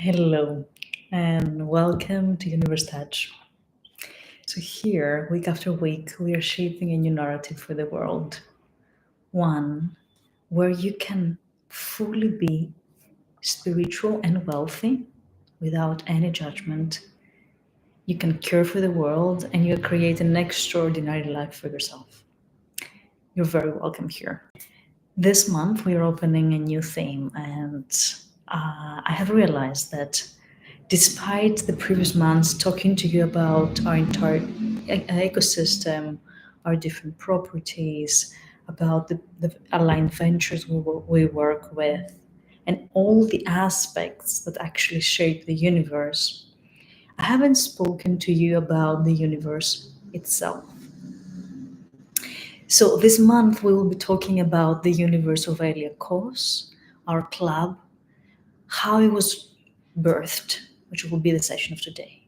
Hello, and welcome to UniVerse Touch. So, here, week after week, we are shaping a new narrative for the world. One where you can fully be spiritual and wealthy without any judgment. You can care for the world and you create an extraordinary life for yourself. You're very welcome here. This month, we are opening a new theme, and I have realized that despite the previous months talking to you about our entire ecosystem, our different properties, about the aligned ventures we work with, and all the aspects that actually shape the universe, I haven't spoken to you about the universe itself. So this month we will be talking about the universe of Aelia Kos, our club, how it was birthed, which will be the session of today.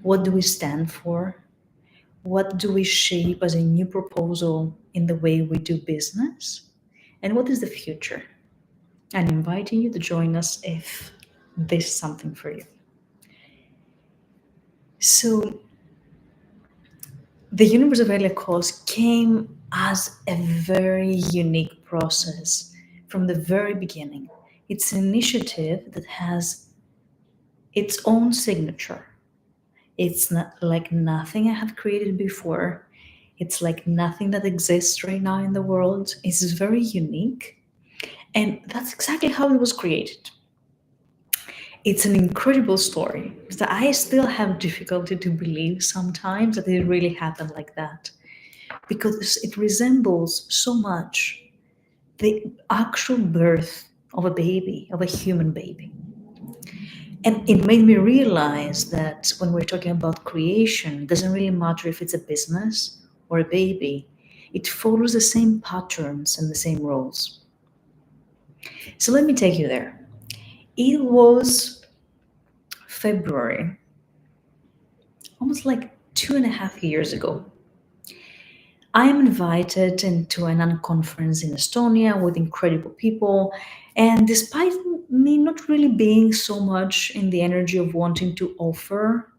What do we stand for? What do we shape as a new proposal in the way we do business? And what is the future? I'm inviting you to join us if this is something for you. So, the universe of Aelia Kos came as a very unique process from the very beginning. It's an initiative that has its own signature. It's not like nothing I have created before. It's like nothing that exists right now in the world. It's very unique. And that's exactly how it was created. It's an incredible story because I still have difficulty to believe sometimes that it really happened like that, because it resembles so much the actual birth of a baby, of a human baby. And it made me realize that when we're talking about creation, it doesn't really matter if it's a business or a baby, it follows the same patterns and the same rules. So let me take you there. It was February, almost like 2.5 years ago. I am invited into an unconference in Estonia with incredible people. And despite me not really being so much in the energy of wanting to offer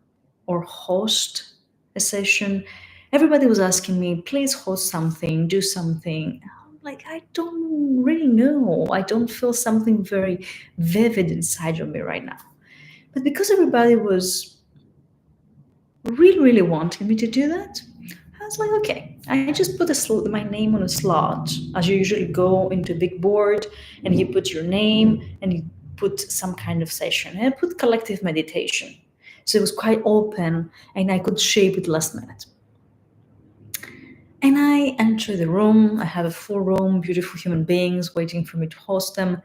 or host a session, everybody was asking me, please host something, do something. I'm like, I don't really know. I don't feel something very vivid inside of me right now. But because everybody was really, really wanting me to do that, I was like, okay, I just put my name on a slot, as you usually go into a big board and you put your name and you put some kind of session. And I put collective meditation. So it was quite open and I could shape it last minute. And I enter the room. I have a full room, beautiful human beings waiting for me to host them.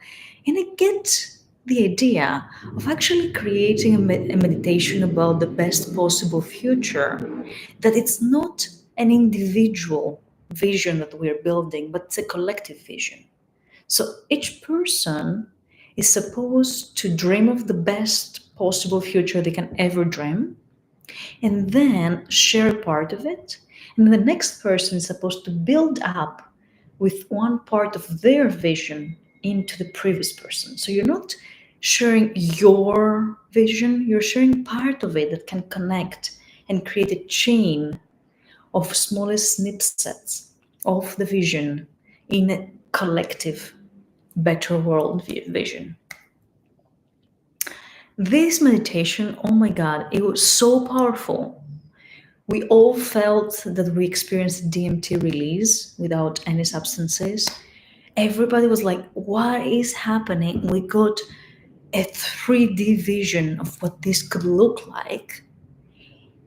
And I get the idea of actually creating a meditation about the best possible future, that it's not an individual vision that we're building, but it's a collective vision. So each person is supposed to dream of the best possible future they can ever dream, and then share a part of it. And the next person is supposed to build up with one part of their vision into the previous person. So you're not sharing your vision, you're sharing part of it that can connect and create a chain of smallest snippets of the vision in a collective, better world vision. This meditation, oh my God, it was so powerful. We all felt that we experienced DMT release without any substances. Everybody was like, what is happening? We got a 3D vision of what this could look like.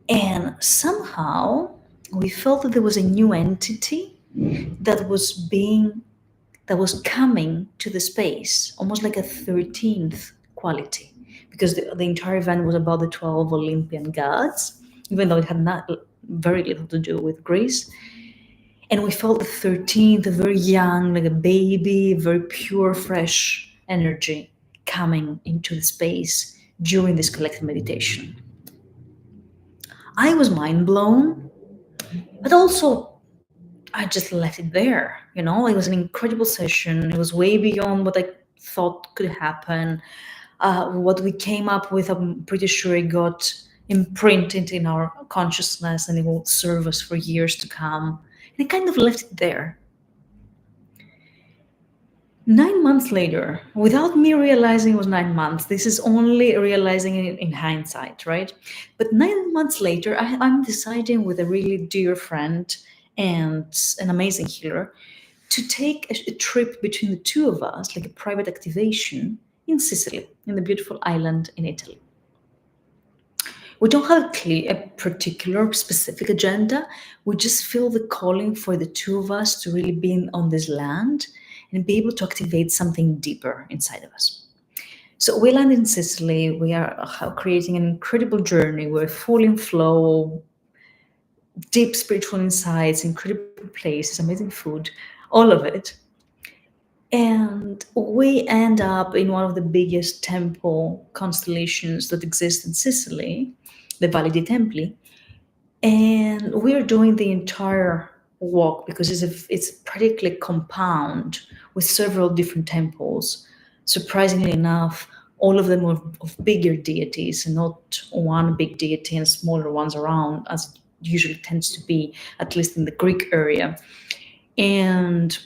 And somehow we felt that there was a new entity that was coming to the space, almost like a 13th quality, because the entire event was about the 12 Olympian gods, even though it had not very little to do with Greece. And we felt the 13th, a very young, like a baby, very pure, fresh energy coming into the space during this collective meditation. I was mind blown, but also I just left it there. It was an incredible session. It was way beyond what I thought could happen. What we came up with, I'm pretty sure it got imprinted in our consciousness and it will serve us for years to come. And it kind of left it there. 9 months later, without me realizing it was 9 months, this is only realizing it in hindsight, right? But 9 months later, I'm deciding with a really dear friend and an amazing healer to take a trip between the two of us, like a private activation in Sicily, in the beautiful island in Italy. We don't have a particular specific agenda. We just feel the calling for the two of us to really be on this land and be able to activate something deeper inside of us. So we land in Sicily. We are creating an incredible journey. We're full in flow, deep spiritual insights, incredible places, amazing food, all of it. And we end up in one of the biggest temple constellations that exist in Sicily, the Valle dei Templi. And we're doing the entire walk because it's practically compound with several different temples. Surprisingly enough, all of them of bigger deities and not one big deity and smaller ones around, as it usually tends to be, at least in the Greek area. And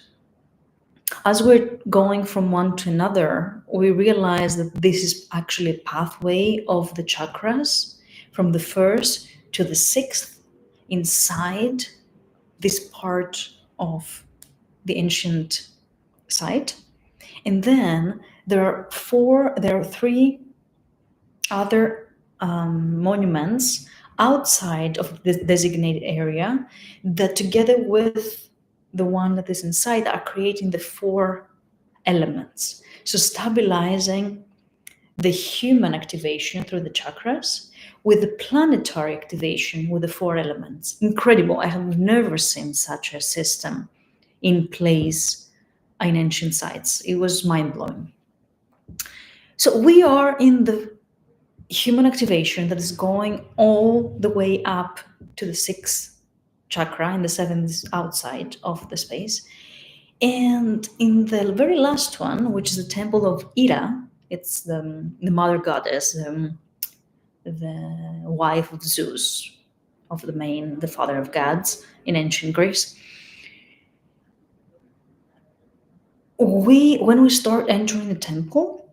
as we're going from one to another, we realize that this is actually a pathway of the chakras from the first to the sixth inside this part of the ancient site. And then there are three other monuments outside of the designated area that, together with the one that is inside, are creating the four elements. So stabilizing the human activation through the chakras with the planetary activation with the four elements. Incredible. I have never seen such a system in place in ancient sites. It was mind-blowing. So we are in the human activation that is going all the way up to the sixth chakra, and the seventh is outside of the space. And in the very last one, which is the temple of Ira, it's the mother goddess, the wife of Zeus, of the father of gods in ancient Greece. When we start entering the temple,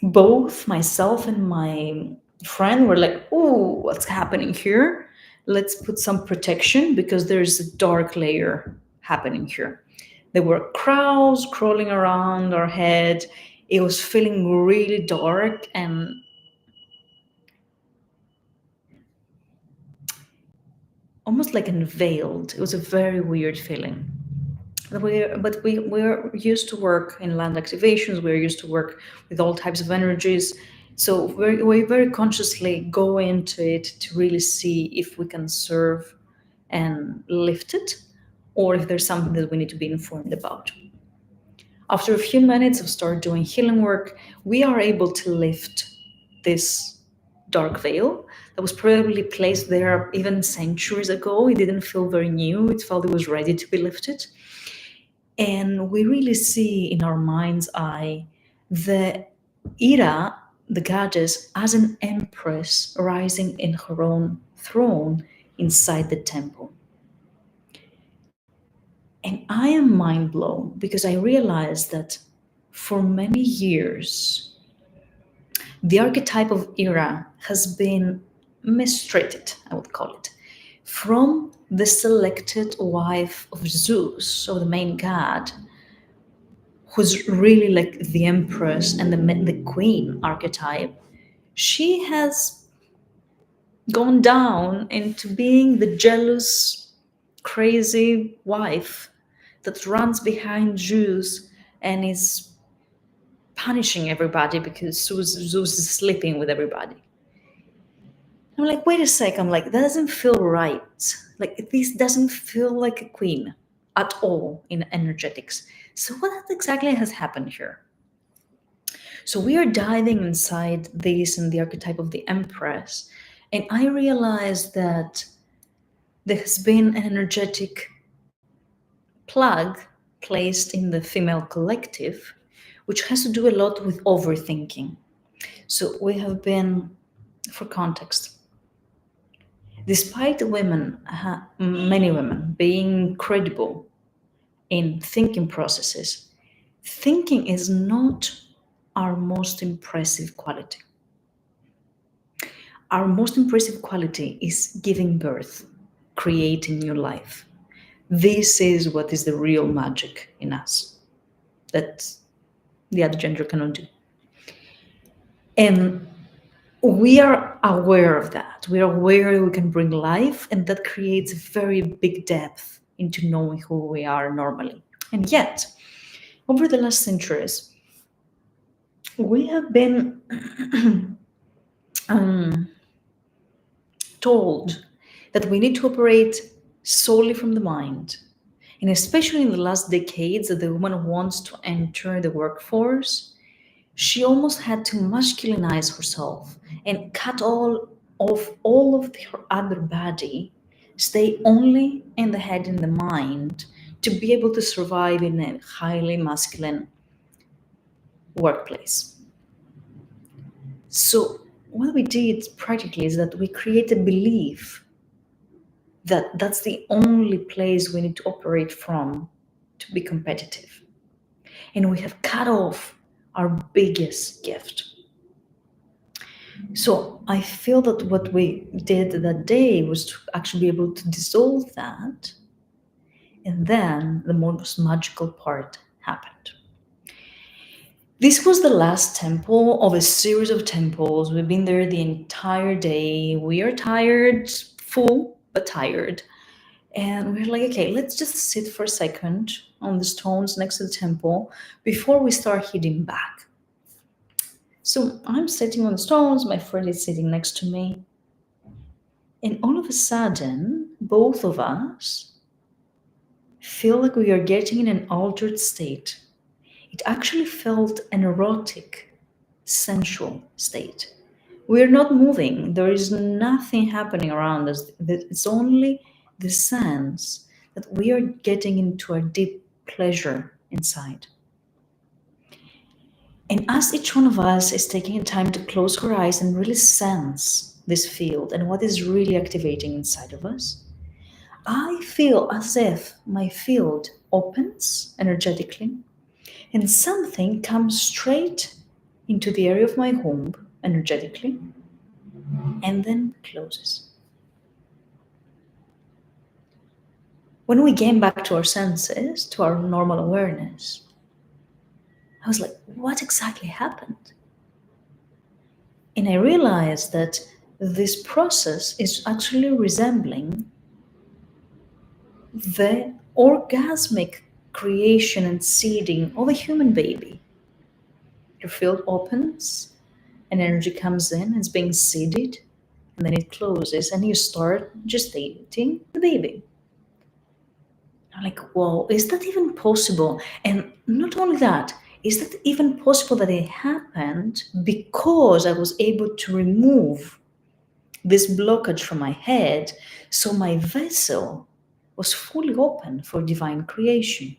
both myself and my friend were like, "Oh, what's happening here? Let's put some protection because there's a dark layer happening here." There were crows crawling around our head. It was feeling really dark and almost like unveiled. It was a very weird feeling. We're used to work in land activations. We're used to work with all types of energies. So we very consciously go into it to really see if we can serve and lift it, or if there's something that we need to be informed about. After a few minutes of start doing healing work, we are able to lift this dark veil that was probably placed there even centuries ago. It didn't feel very new. It felt it was ready to be lifted. And we really see in our mind's eye the Ira, the goddess, as an empress rising in her own throne inside the temple. And I am mind blown because I realized that for many years, the archetype of Ira has been mistreated, I would call it, from the selected wife of Zeus, or the main god, who's really like the empress and the queen archetype. She has gone down into being the jealous, crazy wife that runs behind Zeus and is punishing everybody because Zeus is sleeping with everybody. I'm like, wait a sec. I'm like, that doesn't feel right. Like, this doesn't feel like a queen at all in energetics. So, what exactly has happened here? So, we are diving inside this and the archetype of the Empress. And I realized that there has been an energetic plug placed in the female collective, which has to do a lot with overthinking. So we have been, for context, despite many women being credible in thinking processes, thinking is not our most impressive quality. Our most impressive quality is giving birth, creating new life. This is what is the real magic in us that the other gender cannot do. And we are aware of that. We are aware we can bring life, and that creates a very big depth into knowing who we are normally. And yet, over the last centuries, we have been told that we need to operate solely from the mind. And especially in the last decades, that the woman who wants to enter the workforce, she almost had to masculinize herself and cut off all of her other body, stay only in the head and the mind to be able to survive in a highly masculine workplace. So what we did practically is that we created a belief that that's the only place we need to operate from to be competitive. And we have cut off our biggest gift. So I feel that what we did that day was to actually be able to dissolve that. And then the most magical part happened. This was the last temple of a series of temples. We've been there the entire day. We are tired, full, but tired. And we're like, okay, let's just sit for a second on the stones next to the temple before we start heading back. So I'm sitting on the stones, my friend is sitting next to me. And all of a sudden, both of us feel like we are getting in an altered state. It actually felt an erotic, sensual state. We're not moving. There is nothing happening around us. It's only the sense that we are getting into a deep pleasure inside. And as each one of us is taking time to close her eyes and really sense this field and what is really activating inside of us, I feel as if my field opens energetically and something comes straight into the area of my womb energetically and then closes. When we came back to our senses, to our normal awareness, I was like, what exactly happened? And I realized that this process is actually resembling the orgasmic creation and seeding of a human baby. Your field opens, and energy comes in, it's being seeded, and then it closes, and you start gestating the baby. I'm like, whoa, is that even possible? And not only that, is that even possible that it happened because I was able to remove this blockage from my head, so my vessel was fully open for divine creation.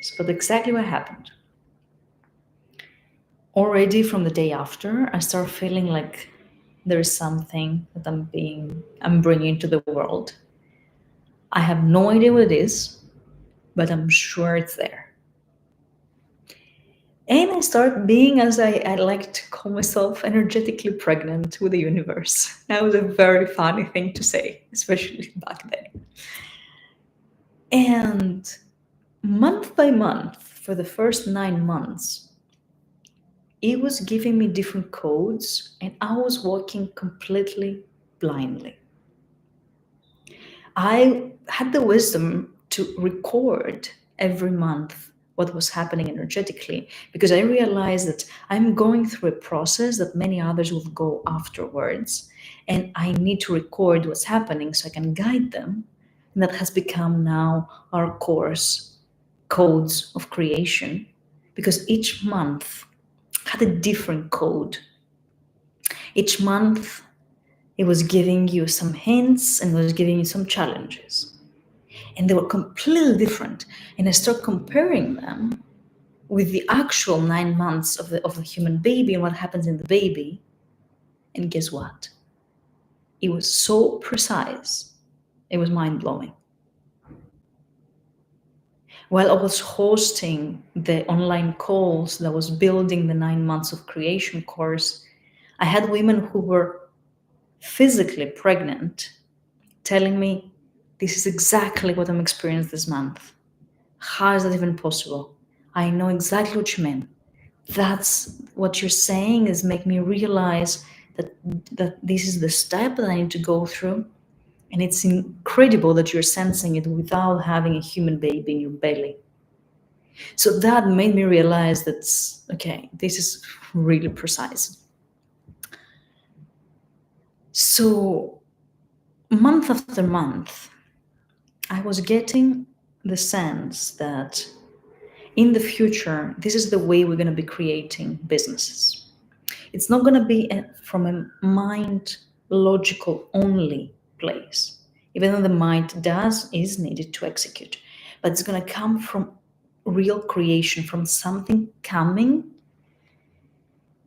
So that's exactly what happened. Already from the day after, I start feeling like there is something that I'm bringing to the world. I have no idea what it is, but I'm sure it's there. And I start being, as I like to call myself, energetically pregnant with the universe. That was a very funny thing to say, especially back then. And month by month, for the first 9 months, it was giving me different codes, and I was walking completely blindly. I had the wisdom to record every month what was happening energetically, because I realized that I'm going through a process that many others will go afterwards, and I need to record what's happening so I can guide them. And that has become now our course, Codes of Creation, because each month had a different code. Each month it was giving you some hints and it was giving you some challenges. And they were completely different. And I start comparing them. with the actual 9 months of the human baby and what happens in the baby. And guess what? It was so precise. It was mind-blowing. While I was hosting the online calls that was building the 9 months of creation course, I had women who were physically pregnant telling me, this is exactly what I'm experiencing this month. How is that even possible? I know exactly what you mean. That's what you're saying is make me realize that this is the step that I need to go through. And it's incredible that you're sensing it without having a human baby in your belly. So that made me realize that, okay, this is really precise. So month after month, I was getting the sense that in the future, this is the way we're going to be creating businesses. It's not going to be from a mind logical only place, even though the mind is needed to execute, but it's going to come from real creation, from something coming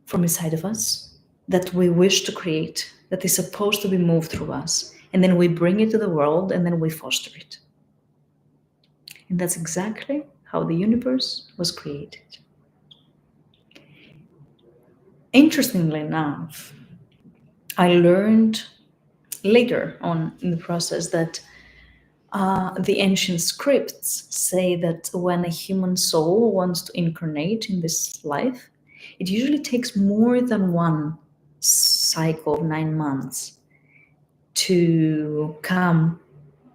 from inside of us that we wish to create, that is supposed to be moved through us, and then we bring it to the world and then we foster it. And that's exactly how the universe was created. Interestingly enough, I learned later on in the process that the ancient scripts say that when a human soul wants to incarnate in this life, it usually takes more than one cycle of 9 months to come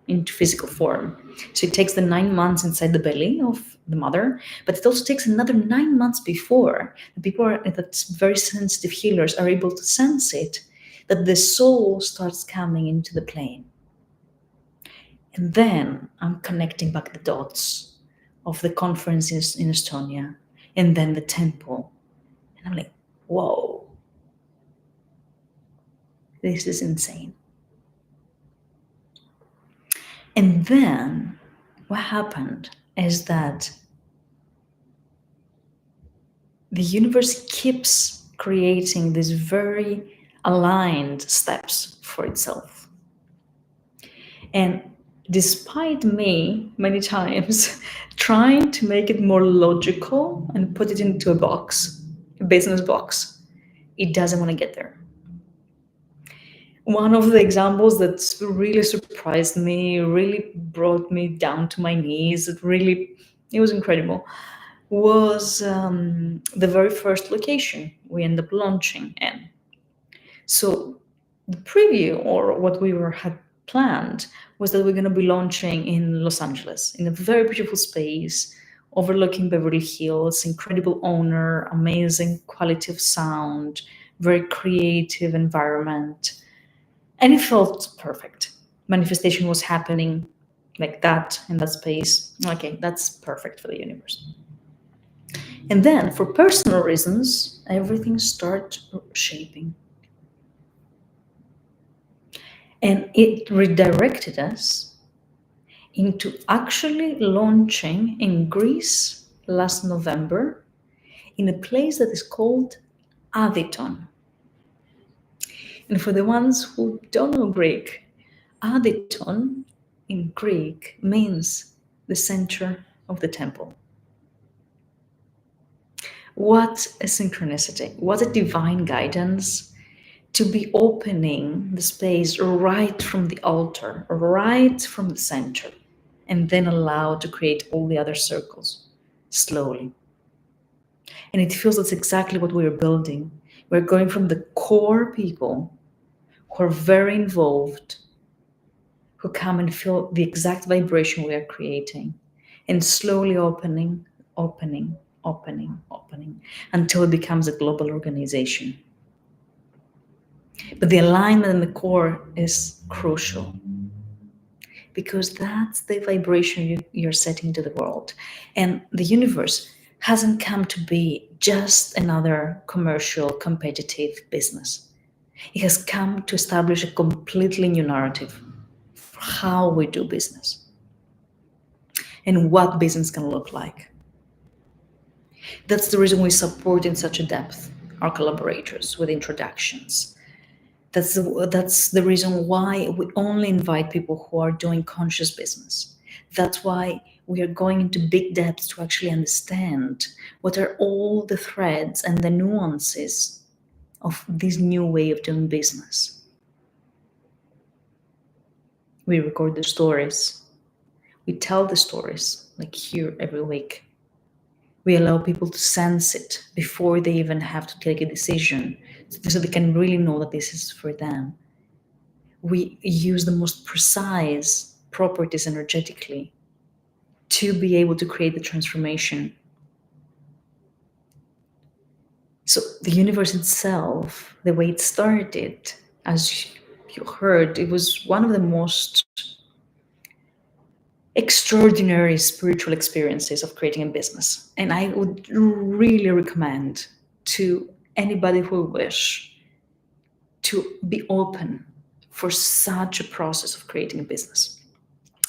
into physical form. So it takes the 9 months inside the belly of the mother, but it also takes another 9 months before the people that very sensitive healers are able to sense it, that the soul starts coming into the plane. And then I'm connecting back the dots of the conference in Estonia and then the temple. And I'm like, whoa, this is insane. And then what happened is that the universe keeps creating these very aligned steps for itself. And despite me many times trying to make it more logical and put it into a business box, it doesn't want to get there. One of the examples that really surprised me, really brought me down to my knees, it was incredible, was the very first location we ended up launching in. So the preview, or what we had planned, was that we're going to be launching in Los Angeles, in a very beautiful space overlooking Beverly Hills, incredible owner, amazing quality of sound, very creative environment. And it felt perfect. Manifestation was happening like that in that space. Okay, that's perfect for the universe. And then, for personal reasons, everything started shaping. And it redirected us into actually launching in Greece last November in a place that is called Aditon. And for the ones who don't know Greek, Aditon in Greek means the center of the temple. What a synchronicity, what a divine guidance to be opening the space right from the altar, right from the center, and then allowed to create all the other circles slowly. And it feels that's exactly what we're building. We're going from the core people who are very involved, who come and feel the exact vibration we are creating, and slowly opening, until it becomes a global organization. But the alignment in the core is crucial, because that's the vibration you're setting to the world. And the universe hasn't come to be just another commercial, competitive business. It has come to establish a completely new narrative for how we do business and what business can look like. That's the reason we support in such a depth our collaborators with introductions. That's the reason why we only invite people who are doing conscious business. That's why we are going into big depths to actually understand what are all the threads and the nuances of this new way of doing business. We record the stories. We tell the stories, like here every week. We allow people to sense it before they even have to take a decision, so they can really know that this is for them. We use the most precise properties energetically to be able to create the transformation. So the universe itself, the way it started, as you heard, it was one of the most extraordinary spiritual experiences of creating a business. And I would really recommend to anybody who wish to be open for such a process of creating a business.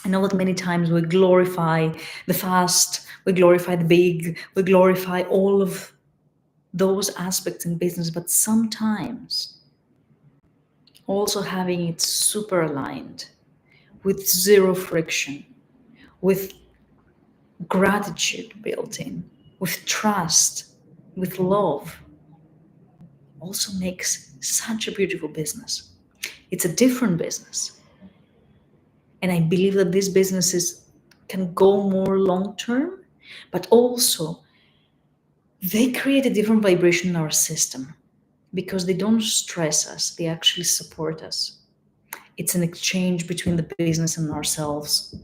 I know that many times we glorify the fast, we glorify the big, we glorify all of those aspects in business, but sometimes also having it super aligned with zero friction, with gratitude built in, with trust, with love, also makes such a beautiful business. It's a different business. And I believe that these businesses can go more long term, but also they create a different vibration in our system because they don't stress us, they actually support us. It's an exchange between the business and ourselves.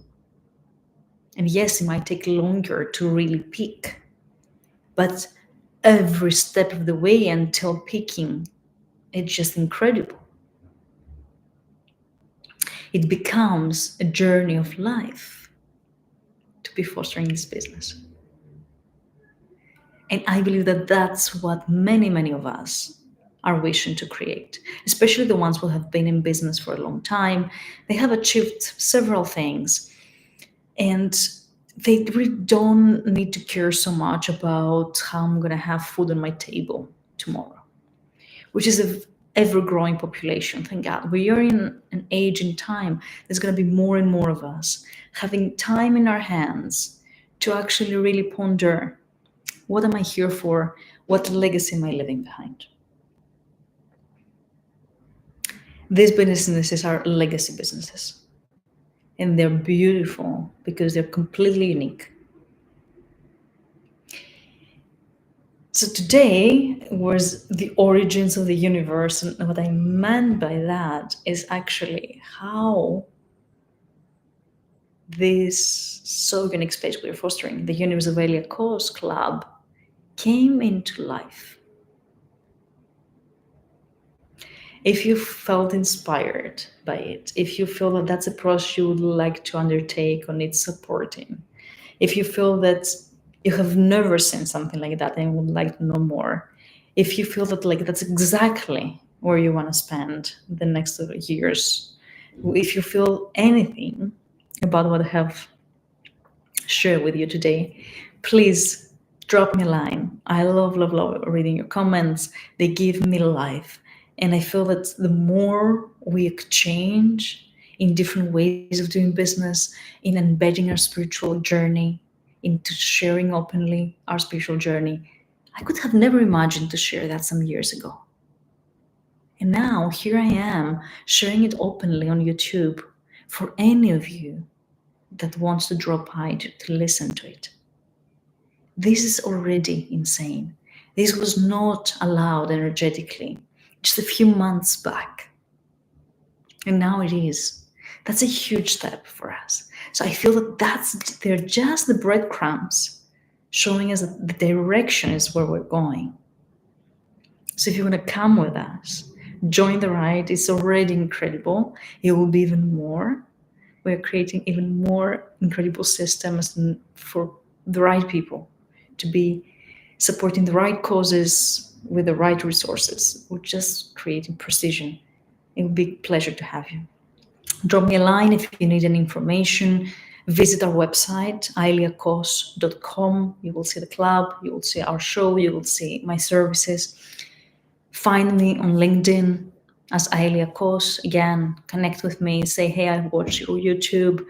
And yes, it might take longer to really peak, but every step of the way until peaking, it's just incredible. It becomes a journey of life to be fostering this business. And I believe that that's what many, many of us are wishing to create, especially the ones who have been in business for a long time. They have achieved several things, and they really don't need to care so much about how I'm going to have food on my table tomorrow, which is an ever-growing population. Thank God. We are in an age in time, there's going to be more and more of us having time in our hands to actually really ponder, what am I here for? What legacy am I leaving behind? These businesses are legacy businesses. And they're beautiful because they're completely unique. So today was the origins of the universe. And what I meant by that is actually how this so unique space we're fostering, the Universe of Aelia Kos Club, came into life. If you felt inspired by it, if you feel that that's a process you would like to undertake or need supporting, if you feel that you have never seen something like that and would like to know more, if you feel that like that's exactly where you want to spend the next years, if you feel anything about what I have shared with you today, please drop me a line. I love reading your comments. They give me life. And I feel that the more we exchange in different ways of doing business, in embedding our spiritual journey, into sharing openly our spiritual journey, I could have never imagined to share that some years ago. And now here I am sharing it openly on YouTube for any of you that wants to drop by to listen to it. This is already insane. This was not allowed energetically just a few months back. And now it is. That's a huge step for us. So I feel that they're just the breadcrumbs showing us that the direction is where we're going. So if you want to come with us, join the ride. It's already incredible. It will be even more. We're creating even more incredible systems for the right people to be supporting the right causes with the right resources. We're just creating precision. It would be a pleasure to have you. Drop me a line if you need any information. Visit our website, aeliakos.com. You will see the club, you will see our show, you will see my services. Find me on LinkedIn as Aelia Kos. Again, connect with me, say, hey, I watched your YouTube.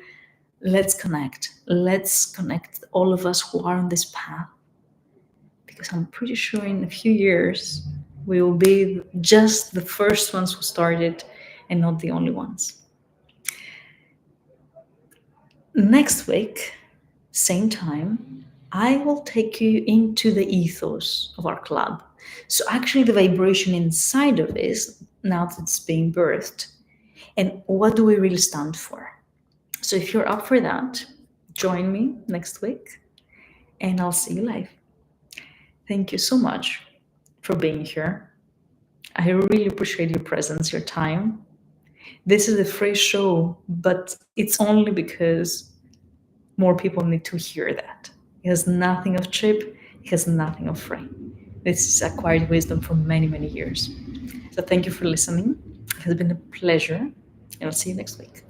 Let's connect. Let's connect all of us who are on this path. Because I'm pretty sure in a few years, we will be just the first ones who started and not the only ones. Next week, same time, I will take you into the ethos of our club. So actually the vibration inside of it, now that it's being birthed, and what do we really stand for? So if you're up for that, join me next week and I'll see you live. Thank you so much for being here. I really appreciate your presence, your time. This is a free show, but it's only because more people need to hear that. It has nothing of cheap, it has nothing of free. This is acquired wisdom for many, many years. So thank you for listening. It has been a pleasure, and I'll see you next week.